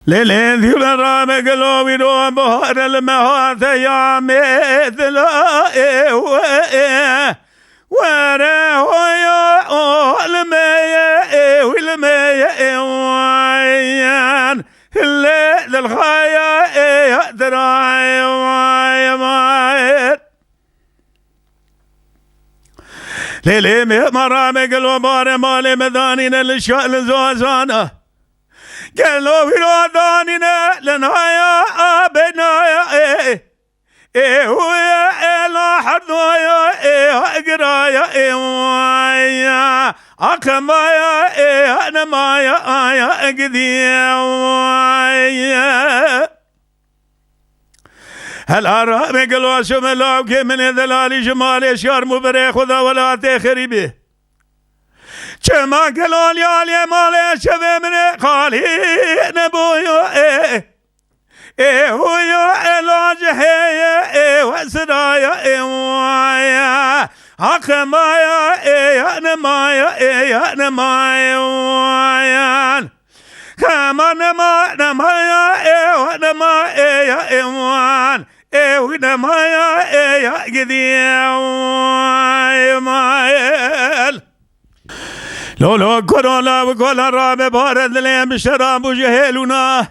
ليلين ذي الرام قلوبي روم بهر المهات يا مثل وراه يا المية والمية وين الليل الخايا دراي ليلي مرام قلوبي مالي مدانين الشأل زوزانه قالوا في روداننا لنايا بنايا ويا لا حدايا اقرايا ويا اكمايا انا مايا قديا ويا هل أرى قالوا شملاو كي من ذلالي جمالي شار مبريخ وذا ولا تخربه كما قالوا لي مالي شبه من خالي نبويو ويا علاج هي وسرايا ويا حكمايا انا مايا انا مايا ويا كمان ما مايا وانا مايا وان وانا مايا قديم مايل لو كورونا وكولا راب بارد لين بشراب وجهلنا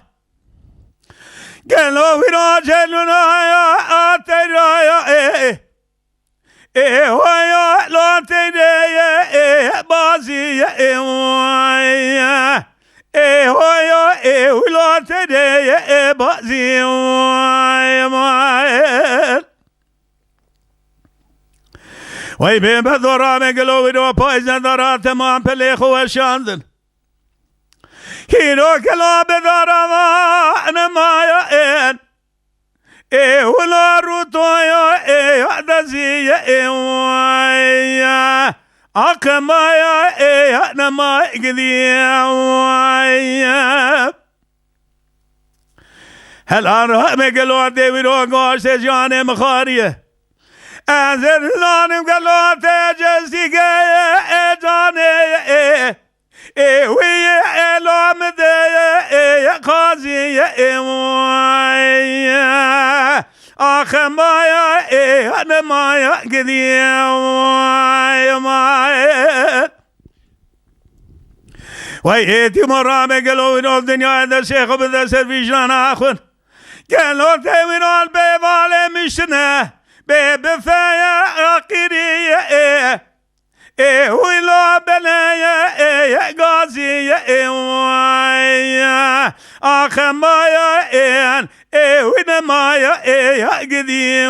قالوا في راجلنا يا اترا يا ويا لا تدي بازي يا ويا ولا تدي بازي يا وای به بدرام گلوی رو پایزن دارد تمام پلیخ و شاندن هیرو کلا بدارم نمایا ولا رو تویا دزی ویا اکمایا نما گدی ویا هل آرام گلو دیوی رو گوشت جان مخاریه از لانم قلوت جسدي جاني وي علام دي قاضي اخ مايا انا مايا قدي مايا ويتي مرام قالوا الدنيا هذا شيخ بدا سيرفيشان اخر قالوا تاوين البيبال مشنا بفايا قرية ولا بنايا قاضي ويا اخ مايا وين مايا قديم